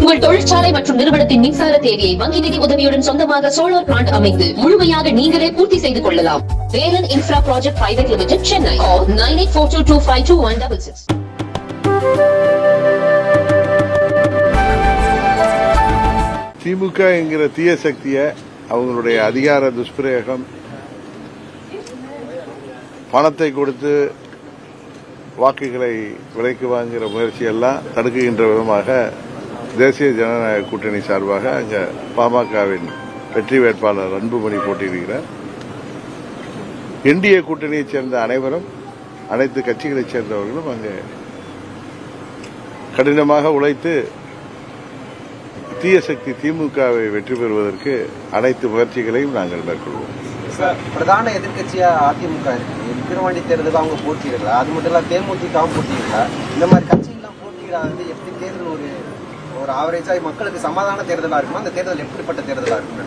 உங்கள் தொழிற்சாலை மற்றும் நிறுவனத்தின் மின்சார தேவையை வங்கி நிதி உதவியுடன் சொந்தமாக சோலார் பிளான்ட் அமைத்து முழுமையாக நீங்களே பூர்த்தி செய்து கொள்ளலாம். Velan infra project private limited, Chennai. 9842252166. திமுக என்கிற தீய சக்தியை அவங்களுடைய அதிகார துஷ்பிரயோகம், பணத்தை கொடுத்து வாக்குகளை விலைக்கு வாங்குகிற முயற்சியெல்லாம் தடுக்குகின்ற விதமாக தேசிய ஜனநாயக கூட்டணி சார்பாக அங்க பாமகவின் வெற்றி வேட்பாளர் அன்புமணி போட்டியிடுகிறார். என்டிஏ கூட்டணியைச் சேர்ந்த அனைவரும், அனைத்து கட்சிகளைச் சேர்ந்தவர்களும் அங்கு கடினமாக உழைத்து தீய சக்தி திமுகவை வெற்றி பெறுவதற்கு அனைத்து முயற்சிகளையும் நாங்கள் மேற்கொள்வோம். பிரதான எதிர்கட்சியா அதிமுக இருக்கு. விக்கிரவாண்டி தேர்தல் அவங்க போட்டியிடல, அது மட்டும் இல்ல தேமுதிகவும் போட்டியிடல. இந்த மாதிரி கட்சிகள்லாம் போட்டியிடாது எப்படி தேர்தல் ஒரு ஆவரேஜா மக்களுக்கு சமாதான தேர்தலா இருக்குமா? அந்த தேர்தல் எப்படிப்பட்ட தேர்தலா இருக்கும்?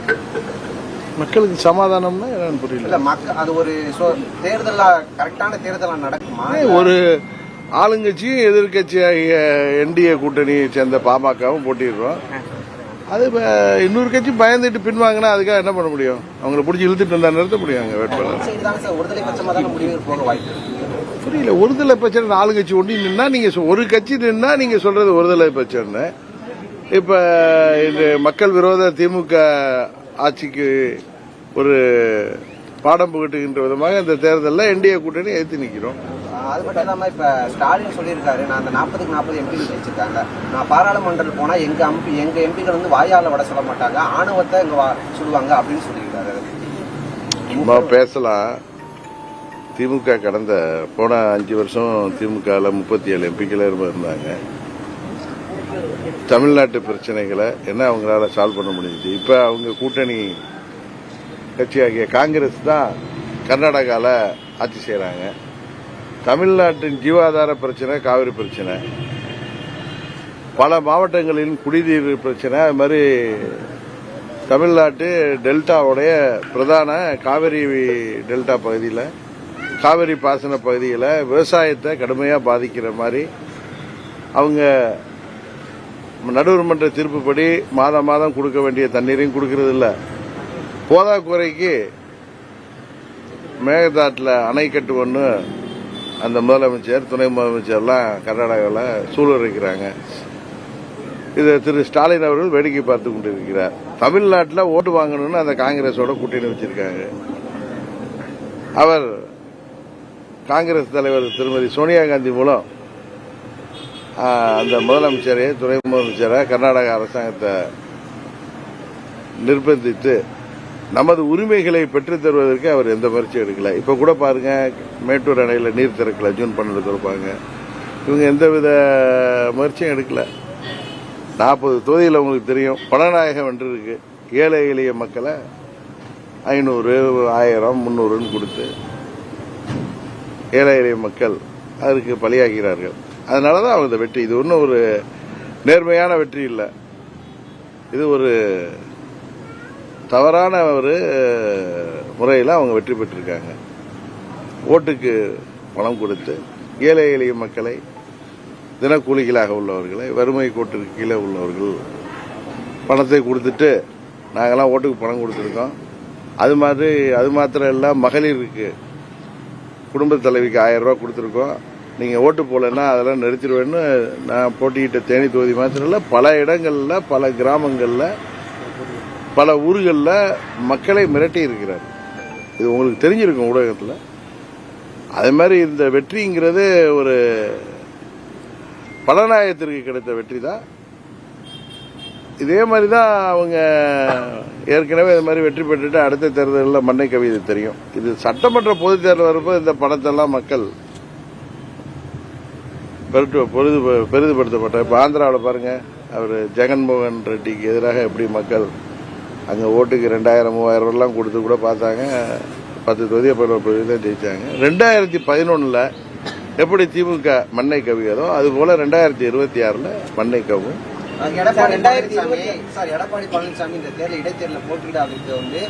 மக்களுக்கு சமாதானம்னா என்னன்னு புரியல. இல்ல அது ஒரு தேர்தலா கரெக்டான தேர்தலா நடக்குமா? ஒரு ஆளுங்கட்சியும் எதிர்கட்சியாகிய என்டிஏ கூட்டணியை சேர்ந்த பாமகவும் போட்டிடுறோம். அது இன்னொரு கட்சி பயந்துட்டு பின்வாங்கினா அதுக்காக என்ன பண்ண முடியும்? அவங்களை பிடிச்சி இழுத்துட்டு வந்தா நிறுத்த முடியும் அங்க வேட்பாளர். புரியல. ஒருதலை பிரச்சனை 4 கட்சி ஒண்டி நின்னா நீங்க ஒரு கட்சி நின்னா நீங்க சொல்றது ஒருதலை பிரச்சனை. இப்ப இந்த மக்கள் விரோத திமுக ஆட்சிக்கு ஒரு பாடம் புகட்டுகின்ற விதமாக இந்த தேர்தலில் என்டிஏ கூட்டணி எதிர்த்து நிற்கிறோம். அது மட்டும் இல்லாம இப்ப ஸ்டாலின் சொல்லியிருக்காரு, நான் அந்த 40க்கு 40 எம்பிகள் வச்சிருக்காங்க, நான் பாராளுமன்றத்தில் போனா எங்க எம்பிகள் வந்து வாயால வட சொல்ல மாட்டாங்க, ஆணவத்தை இங்க சொல்லுவாங்க அப்படின்னு சொல்லியிருக்காரு. பேசலாம். திமுக கடந்த போன 5 வருஷம் திமுகவில் 37 எம்பிக்களே இருந்தாங்க. தமிழ்நாட்டு பிரச்சனைகளை என்ன அவங்களால சால்வ் பண்ண முடிஞ்சிச்சு? இப்ப அவங்க கூட்டணி கட்சியாகிய காங்கிரஸ் தான் கர்நாடகாவில் ஆட்சி செய்யறாங்க. தமிழ்நாட்டின் ஜீவாதார பிரச்சனை, காவிரி பிரச்சனை, பல மாவட்டங்களின் குடிநீர் பிரச்சனை, அது மாதிரி தமிழ்நாட்டு டெல்டாவுடைய பிரதான காவிரி டெல்டா பகுதியில், காவிரி பாசன பகுதியில் விவசாயத்தை கடுமையாக பாதிக்கிற மாதிரி அவங்க நடுவர்மன்ற தீர்ப்புப்படி மாதம் மாதம் கொடுக்க வேண்டிய தண்ணீரையும் கொடுக்கறது இல்லை. போதாக்குறைக்கு மேகதாட்டில் அணை கட்டுவோன்னு அந்த முதலமைச்சர், துணை முதலமைச்சர்லாம் கர்நாடகாவில் சூளுரைக்கிறாங்க. இதை திரு ஸ்டாலின் அவர்கள் வேடிக்கை பார்த்து கொண்டிருக்கிறார். தமிழ்நாட்டில் ஓட்டு வாங்கணும்னு அந்த காங்கிரஸோட கூட்டணி வச்சிருக்காங்க. அவர் காங்கிரஸ் தலைவர் திருமதி சோனியா காந்தி மூலம் அந்த முதலமைச்சரை, துணை முதலமைச்சரை, கர்நாடக அரசாங்கத்தை நிர்பந்தித்து நமது உரிமைகளை பெற்றுத் தருவதற்கு அவர் எந்த முயற்சியும் எடுக்கல. இப்ப கூட பாருங்க, மேட்டூர் அணையில் நீர் திறக்கல, ஜூன் 12 திறப்பாங்க. இவங்க எந்தவித முயற்சியும் எடுக்கல. 40 தொகுதியில் உங்களுக்கு தெரியும், பணநாயகம் வென்று இருக்கு. ஏழை எளிய மக்களை 500, 1000, 300 கொடுத்து ஏழை எளிய மக்கள் அதற்கு பலியாகிறார்கள். அதனாலதான் அவங்க வெற்றி. இது ஒன்றும் ஒரு நேர்மையான வெற்றி இல்லை. இது ஒரு தவறான ஒரு முறையில் அவங்க வெற்றி பெற்றிருக்காங்க. ஓட்டுக்கு பணம் கொடுத்து ஏழை எளிய மக்களை, தினக்கூலிகளாக உள்ளவர்களை, வறுமை கோட்டுக்கு கீழே உள்ளவர்கள் பணத்தை கொடுத்துட்டு நாங்கெல்லாம் ஓட்டுக்கு பணம் கொடுத்துருக்கோம். அது மாத்திரம் இல்லை, மகளிருக்கு குடும்ப தலைவிக்கு 1000 ரூபாய் கொடுத்துருக்கோம். நீங்கள் ஓட்டு போலன்னா அதெல்லாம் நிறுத்திடுவேன்னு நான் போட்டியிட்ட தேனி தொகுதி மாத்திரம் இல்லை, பல இடங்களில், பல கிராமங்களில், பல ஊர்களில் மக்களை மிரட்டி இருக்கிறார். இது உங்களுக்கு தெரிஞ்சிருக்கும் ஊடகத்தில். அதே மாதிரி இந்த வெற்றிங்கிறது ஒரு பலநாயகத்திற்கு கிடைத்த வெற்றி தான். இதே மாதிரி தான் அவங்க ஏற்கனவே இது மாதிரி வெற்றி பெற்றுட்டு அடுத்த தேர்தலில் மண்ணை கவிதை தெரியும். இது சட்டமன்ற பொதுத் தேர்தல் வரும்போது இந்த பணத்தெல்லாம் மக்கள் பெரிதுபடுத்தப்பட்ட. இப்போ ஆந்திராவில் பாருங்க, அவர் ஜெகன்மோகன் ரெட்டிக்கு எதிராக எப்படி மக்கள் அங்கே ஓட்டுக்கு 2000, 3000 எல்லாம் கொடுத்து கூட பார்த்தாங்க. 10 தொகுதி 11 தொகுதி தான் ஜெயிச்சாங்க. 2011 எப்படி திமுக மண்ணை கவியதோ அதுபோல 2026 மண்ணை கவும். எடப்பாடி பழனிசாமி இந்த தேர்தல் இடைத்தேர்தலில் போட்டியிடாததுக்கு வந்து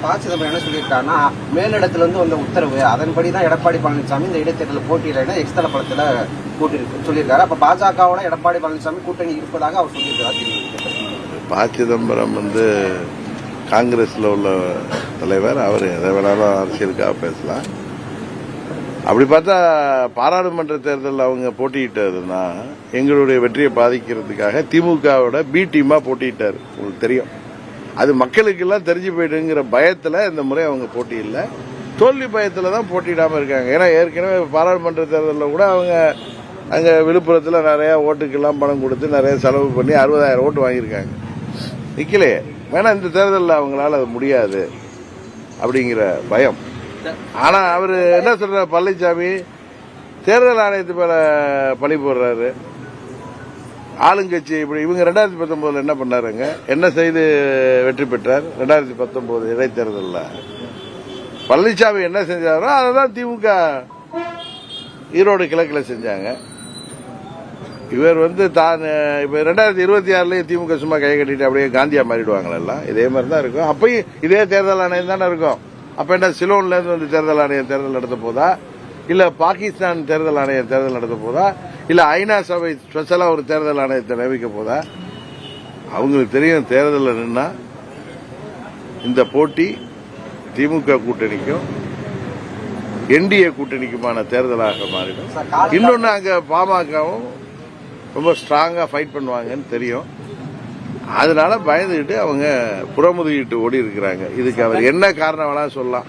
ப. சிதம்பரம் என்ன சொல்லியிருக்காருன்னா மேலிடத்துல இருந்து வந்த உத்தரவு அதன்படிதான் எடப்பாடி பழனிசாமி இந்த இடைத்தேர்தலில் போட்டியிட எக்ஸ்தல படத்துல போட்டியிருக்கு சொல்லியிருக்காரு. அப்ப பாஜகவோட எடப்பாடி பழனிசாமி கூட்டணி இருப்பதாக அவர் சொல்லியிருக்காரு. ப. சிதம்பரம் வந்து காங்கிரஸ்ல உள்ள தலைவர், அவர் எதை வேணாலும் அரசியலுக்காக பேசலாம். அப்படி பார்த்தா பாராளுமன்ற தேர்தலில் அவங்க போட்டியிட்டதுன்னா எங்களுடைய வெற்றியை பாதிக்கிறதுக்காக திமுகவோட பி டீமா போட்டியிட்டார். உங்களுக்கு தெரியும், அது மக்களுக்கு எல்லாம் தெரிஞ்சு போயிடுங்கிற பயத்துல இந்த முறை அவங்க போட்டியில்லை, தோல்வி பயத்துல தான் போட்டியிடாம இருக்காங்க. ஏன்னா ஏற்கனவே பாராளுமன்ற தேர்தலில் கூட அவங்க அங்க விழுப்புரத்தில் நிறைய ஓட்டுக்கெல்லாம் பணம் கொடுத்து நிறைய செலவு பண்ணி 60,000 ஓட்டு வாங்கியிருக்காங்க. நிக்கலையே, வேணா இந்த தேர்தலில் அவங்களால அது முடியாது அப்படிங்கிற பயம். ஆனா அவரு என்ன சொல்ற, பழனிசாமி தேர்தல் ஆணையத்து மேல பழி போடுறாரு. ஆளுங்கட்சி இப்படி இவங்க 2019 என்ன பண்ணாருங்க, என்ன செய்து வெற்றி பெற்றார்? 2019 இடைத்தேர்தலில் பழனிசாமி என்ன செஞ்சாரோ அதான் திமுக ஈரோடு கிழக்கில் செஞ்சாங்க. இவர் வந்து தான் இப்ப 2026 திமுக சும்மா கை கட்டிட்டு அப்படியே காந்தியா மாறிடுவாங்களா? இதே மாதிரி தான் இருக்கும். அப்பயும் இதே தேர்தல் ஆணையம் தானே இருக்கும். அப்ப என்ன சிலோன்ல இருந்து வந்து தேர்தல் ஆணையம் தேர்தல் நடத்த போதா, இல்ல பாகிஸ்தான் தேர்தல் ஆணையம் தேர்தல் நடத்த போதா, இல்ல ஐநா சபை ஸ்பெஷலா ஒரு தேர்தல் ஆணையத்தை நியமிக்க போதா? அவங்களுக்கு தெரியும் தேர்தலில் நின்னா இந்த போட்டி திமுக கூட்டணிக்கும் என்டிஏ கூட்டணிக்குமான தேர்தலாக மாறிடும். இன்னொன்னு அங்க பாமகவும் ரொம்ப ஸ்ட்ராங்கா ஃபைட் பண்ணுவாங்கன்னு தெரியும். அதனால பயந்துகிட்டு அவங்க புறமுதுகிட்டு ஓடி இருக்கிறாங்க. இதுக்கு அவர் என்ன காரணம் வேணா சொல்லலாம்.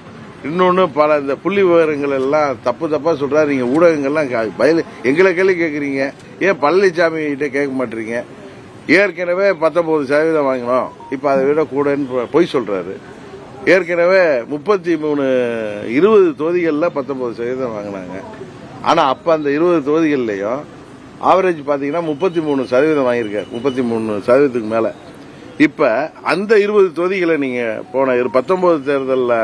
இன்னொன்னு பல இந்த புள்ளி விவரங்கள் எல்லாம் தப்பா சொல்றாரு. நீங்க ஊடகங்கள்லாம் எங்களை கேள்வி கேட்கறீங்க, ஏன் பழனிசாமி கிட்ட கேட்க மாட்டீங்க? ஏற்கனவே 19% வாங்கினோம், இப்ப அதை விட கூடன்னு பொய் சொல்றாரு. ஏற்கனவே 20 தொகுதிகளில் 19% வாங்கினாங்க. ஆனா அப்ப அந்த 20 தொகுதிகள்லயும் ஆவரேஜ் பாத்தீங்கன்னா 33% வாங்கியிருக்காரு, 33% மேல. இப்ப அந்த 20 தொகுதிகளை நீங்க போன 19 தேர்தலில்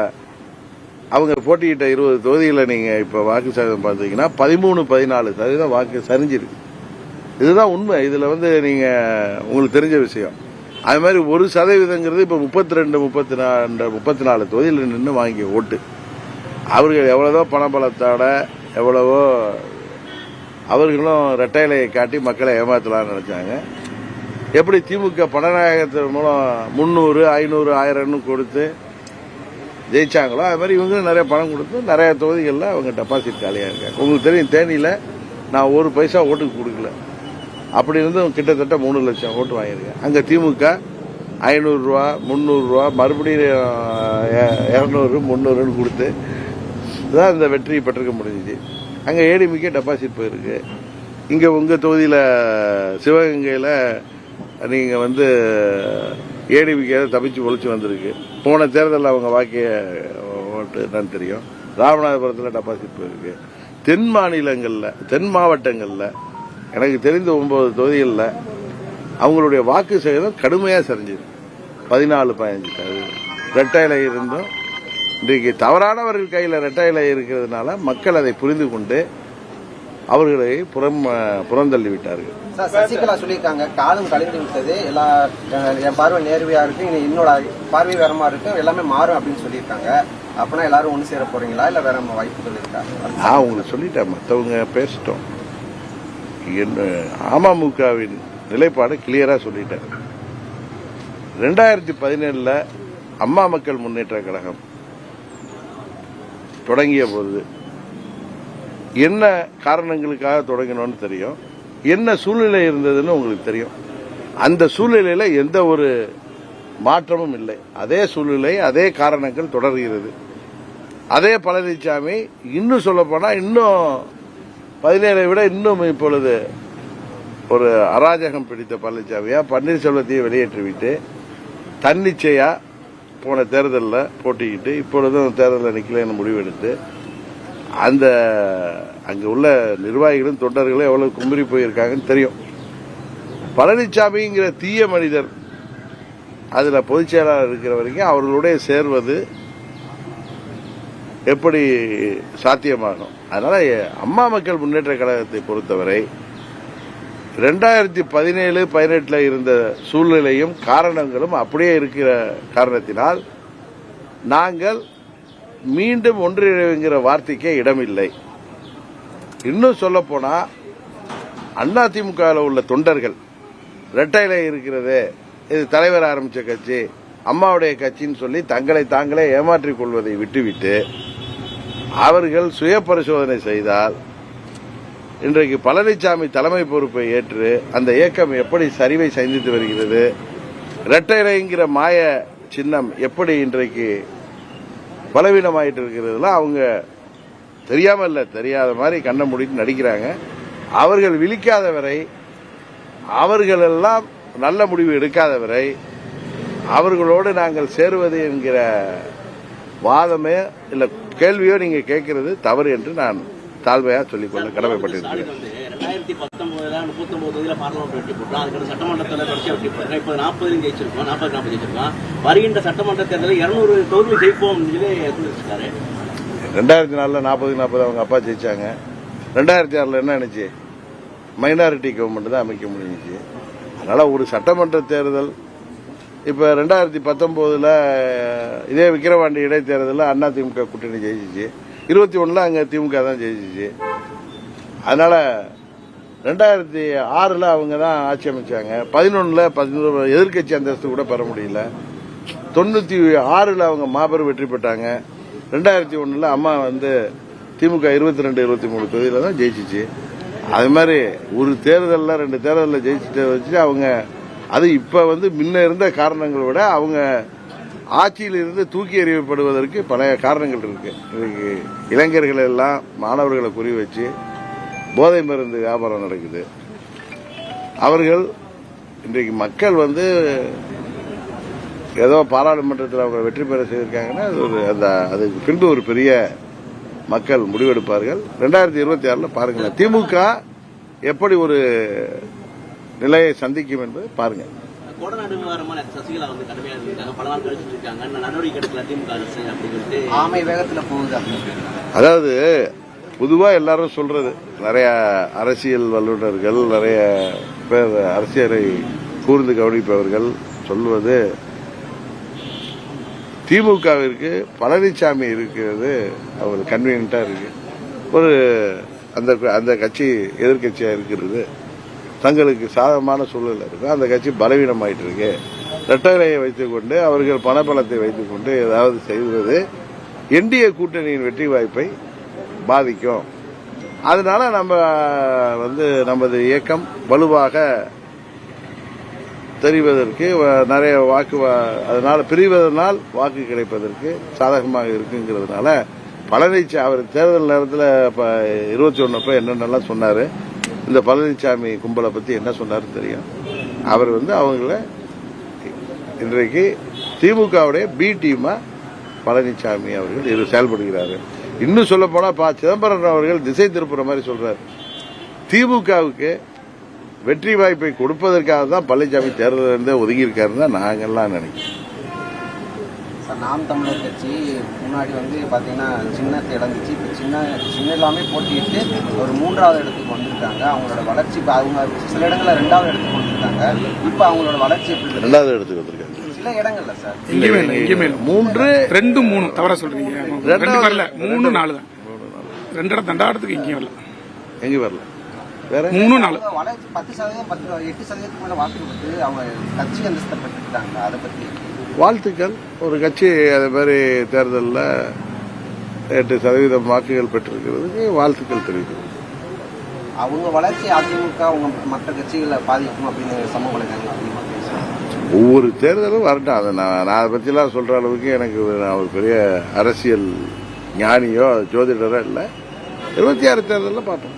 அவங்க போட்டியிட்ட 20 தொகுதிகளை நீங்க இப்ப வாக்கு சதவீதம் பாத்தீங்கன்னா 13-14% வாக்கு சரிஞ்சிருக்கு. இதுதான் உண்மை. இதுல வந்து நீங்க உங்களுக்கு தெரிஞ்ச விஷயம். அது மாதிரி 1% இப்ப 32-34 தொகுதியில் நின்று வாங்கிய ஓட்டு. அவர்கள் எவ்வளவோ பணபலத்தோட எவ்வளவோ அவர்களும் ரெட்டையிலையை காட்டி மக்களை ஏமாத்தலாம்னு நினைச்சாங்க. எப்படி திமுக பணநாயகத்தின் மூலம் 300, 500, 1000 கொடுத்து ஜெயிச்சாங்களோ அது மாதிரி இவங்களும் நிறைய பணம் கொடுத்து நிறைய தொகுதிகளில் அவங்க டெபாசிட் காலியா இருக்காங்க. உங்களுக்கு தெரியும், தேனியில நான் 1 பைசா ஓட்டுக்கு கொடுக்கல, அப்படி இருந்தும் கிட்டத்தட்ட 3 லட்சம் ஓட்டு வாங்கியிருக்கேன். அங்க திமுக 500 ரூபா, 300 ரூபா, மறுபடியும் 200, 300 கொடுத்து தான் இந்த வெற்றியை பெற்றிருக்க முடிஞ்சிச்சு. அங்க ஏடிமிக்கே டெபாசிட் போயிருக்கு. இங்க உங்க தொகுதியில சிவகங்கையில நீங்க வந்து ஏடிமிக்கே தப்பிச்சு பொழிச்சு வந்திருக்கு. போன தேர்தலில் அவங்க வாக்கிய ஓட்டு என்னன்னு தெரியும். ராமநாதபுரத்தில் டெபாசிட் போயிருக்கு. தென் மாநிலங்கள்ல, தென் மாவட்டங்கள்ல எனக்கு தெரிந்த 9 தொகுதிகளில் அவங்களுடைய வாக்கு சதவீதம் கடுமையா சரிஞ்சிருக்கு. 14-15%. ரெட்டையில இருந்தும் இன்றைக்கு தவறானவர்கள் கையில் ரெட்டையில இருக்கிறதுனால மக்கள் அதை புரிந்து கொண்டு அவர்களை புறந்தள்ளி விட்டார்கள். சசிகலா சொல்லியிருக்காங்க, காலம் கழிந்து விட்டது, எல்லா என் பார்வை நேர்வையா இருக்கு, என்னோட பார்வை வேற மாதிரி இருக்கு, எல்லாமே மாறும் அப்படின்னு சொல்லியிருக்காங்க. அப்பனா எல்லாரும் ஒண்ணு சேர போறீங்களா, இல்ல வேற வாய்ப்புகள் இருக்கா? நான் உங்களுக்கு சொல்லிட்டேன், மற்றவங்க பேசிட்டோம். அமமுகவின் நிலைப்பாடு கிளியரா சொல்லிட்டேன். 2017 அம்மா மக்கள் முன்னேற்ற கழகம் தொடங்கிய போது என்ன காரணங்களுக்காக தொடங்கினோன்னு தெரியும், என்ன சூழ்நிலை இருந்ததுன்னு உங்களுக்கு தெரியும். அந்த சூழ்நிலையில எந்த ஒரு மாற்றமும் இல்லை. அதே சூழ்நிலை, அதே காரணங்கள் தொடர்கிறது. அதே பழனிசாமி இன்னும் சொல்ல போனா இன்னும் 17 விட இன்னும் இப்பொழுது ஒரு அராஜகம் பிடித்த பழனிசாமியா பன்னீர்செல்வத்தையே வெளியேற்றிவிட்டு தன்னிச்சையா போன தேர்தலில் போட்டிக்கிட்டு இப்பொழுதும் தேர்தலில் நிக்கலன்னு முடிவெடுத்து அந்த அங்க உள்ள நிர்வாகிகளும் தொண்டர்களும் எவ்வளவு கும்பரி போயிருக்காங்கன்னு தெரியும். பழனிசாமிங்கிற தீய மனிதர் அதுல பொதுச் செயலாளர் இருக்கிற வரைக்கும் அவர்களுடைய சேர்வது எப்படி சாத்தியமாகும்? அதனால அம்மா மக்கள் முன்னேற்ற கழகத்தை பொறுத்தவரை 2017-18 இருந்த சூழ்நிலையும் காரணங்களும் அப்படியே இருக்கிற காரணத்தினால் நாங்கள் மீண்டும் ஒன்றிணைங்கிற வார்த்தைக்கே இடமில்லை. இன்னும் சொல்ல போனா அதிமுகவில் உள்ள தொண்டர்கள் இரட்டையில இருக்கிறது, இது தலைவர் ஆரம்பிச்ச கட்சி, அம்மாவுடைய கட்சின்னு சொல்லி தங்களை தாங்களே ஏமாற்றிக் கொள்வதை விட்டுவிட்டு அவர்கள் சுய பரிசோதனை செய்தால் இன்றைக்கு பழனிசாமி தலைமை பொறுப்பை ஏற்று அந்த இயக்கம் எப்படி சரிவை சந்தித்து வருகிறது, இரட்டையிலைங்கிற மாய சின்னம் எப்படி இன்றைக்கு பலவீனமாயிட்டு இருக்கிறதுலாம் அவங்க தெரியாம இல்ல, தெரியாத மாதிரி கண்ணை மூடிட்டு நடிக்கிறாங்க. அவர்கள் விழிக்காத வரை, அவர்கள் எல்லாம் நல்ல முடிவு எடுக்காத வரை அவர்களோடு நாங்கள் சேருவது என்கிற வாதமே இல்ல கேள்வியோ நீங்க கேட்கிறது தவறு என்று நான் தாழ்மையா சொல்லிக்கொள்ள கடமைப்பட்டிருக்கிறேன். 2019 பார்லிமெண்ட் வெற்றி போட்டோம், அதுக்கு சட்டமன்றத்தில் தொடர்ச்சி வெற்றி போட்டோம், இப்போ 40 ஜெயிச்சிருக்கோம், 40 ஜெயிச்சிருக்கோம். வருகின்ற சட்டமன்ற தேர்தலில் 200 தொகுதி ஜெயிப்போம் சொல்லியிருக்காரு. 2004 40 அவங்க அப்பா ஜெயிச்சாங்க. 2006 என்ன நினைச்சு மைனாரிட்டி கவர்மெண்ட் தான் அமைக்க முடிஞ்சிச்சு. அதனால ஒரு சட்டமன்ற தேர்தல் இப்ப 2019 இதே விக்கிரவாண்டி இடைத்தேர்தலில் அதிமுக கூட்டணி ஜெயிச்சிச்சு. 21 அங்க திமுக தான் ஜெயிச்சிச்சு. அதனால 2006 அவங்க தான் ஆட்சி அமைச்சாங்க. 11 எதிர்கட்சி அந்தஸ்து கூட பெற முடியல. 96 அவங்க மாபெரும் வெற்றி பெற்றாங்க. 2001 அம்மா வந்து திமுக 22-23 தொகுதியில தான் ஜெயிச்சிச்சு. அது மாதிரி ஒரு தேர்தலில் 2 தேர்தலில் ஜெயிச்சுட்டு வச்சு அவங்க அது இப்ப வந்து முன்ன இருந்த காரணங்களை விட அவங்க ஆட்சியில் இருந்து தூக்கி எறியப்படுவதற்கு பல காரணங்கள் இருக்கு. இன்னைக்கு இளைஞர்கள் எல்லாம் மாணவர்களை குறி வச்சு போதை மருந்து வியாபாரம் நடக்குது. அவர்கள் இன்றைக்கு மக்கள் வந்து ஏதோ பாராளுமன்றத்தில் அவங்க வெற்றி பெற செய்திருக்காங்கன்னா அதுக்கு பின்பு ஒரு பெரிய மக்கள் முடிவெடுப்பார்கள். 2026 பாருங்களேன் திமுக எப்படி ஒரு நிலையை சந்திக்கும் என்பதை பாருங்க. கோடநாடு விவகாரமா சசிகலா வந்து கடுமையாக இருக்காங்க, பல நாள் கழிச்சுட்டு இருக்காங்க, நடவடிக்கை எடுக்கல திமுக அரசு அப்படின்னு சொல்லிட்டு ஆமை வேகத்துல போகுது. அதாவது பொதுவா எல்லாரும் சொல்றது, நிறைய அரசியல் வல்லுநர்கள், நிறைய பேர் அரசியலை கூர்ந்து கவனிப்பவர்கள் சொல்வது திமுகவிற்கு பழனிசாமி இருக்கிறது அவங்களுக்கு கன்வீனியன்டா இருக்கு. ஒரு அந்த கட்சி எதிர்கட்சியா இருக்கிறது தங்களுக்கு சாதகமான சூழல் இருக்கு. அந்த கட்சி பலவீனமாயிட்டு இருக்கு. இரட்டைலையை வைத்துக் கொண்டு அவர்கள் பணபலத்தை வைத்துக் கொண்டு ஏதாவது செய்வது என்டிஏ கூட்டணியின் வெற்றி வாய்ப்பை பாதிக்கும். அதனால நம்ம வந்து நமது இயக்கம் வலுவாக தெரிவதற்கு நிறைய வாக்கு, அதனால பிரிவதனால் வாக்கு கிடைப்பதற்கு சாதகமாக இருக்குங்கிறதுனால பழனிசாமி அவர் தேர்தல் நேரத்தில் 21 என்னென்னலாம் சொன்னாரு, இந்த பழனிசாமி கும்பலை பத்தி என்ன சொன்னாரு தெரியும். அவர் வந்து அவங்கள இன்றைக்கு திமுகவுடைய பி டீமா பழனிசாமி அவர்கள் செயல்படுகிறார்கள். இன்னும் சொல்ல போனா சிதம்பரம் அவர்கள் திசை திருப்புற மாதிரி சொல்றாரு. திமுகவுக்கு வெற்றி வாய்ப்பை கொடுப்பதற்காக தான் பழனிசாமி தேர்தலிருந்தே ஒதுங்கி இருக்காருன்னு தான் நாங்கெல்லாம் நினைக்கிறோம். நாம் தமிழர் கட்சி முன்னாடி வந்து பாத்தீங்கன்னா சின்னத்தை இழந்துச்சு, இப்ப சின்ன எல்லாமே போட்டிட்டு ஒரு 3வது இடத்துக்கு வந்திருக்காங்க. அவங்களோட வளர்ச்சி அவங்க சில இடங்கள்ல 2வது இடத்துக்கு வந்திருக்காங்க. இப்ப அவங்களோட வளர்ச்சி 2வது இடத்துக்கு வந்திருக்காங்க. சில இடங்கள்ல சார் 3 3 தவறா சொல்றீங்க. 2 வரல, 3 4 தான். 2 இடத்துக்கு எங்கேயும் வரல. எங்க வரல, வேற 3 4 வளர்ச்சி 10% 8% மேல வாக்கு கொடுத்து அவங்க கட்சி அந்தஸ்தை பெற்றுட்டாங்க. அதை பத்தி வாழ்த்துக்கள். ஒரு கட்சி அதே மாதிரி தேர்தலில் 8% வாக்குகள் பெற்றிருக்கிறதுக்கு வாழ்த்துக்கள் தெரிவிக்கிறது. அவங்க வளர்ச்சி அதிமுக அவங்க மற்ற கட்சிகளை பாதிக்கும் அப்படின்னு சமூக வலைதளங்கள் அதிகமாக பேசுறாங்க. ஒவ்வொரு தேர்தலும் வரட்டும். அதை நான் அதை பற்றிலாம் சொல்ற அளவுக்கு எனக்கு நான் ஒரு பெரிய அரசியல் ஞானியோ ஜோதிடரோ இல்லை. 26 தேர்தலில் பார்ப்போம்.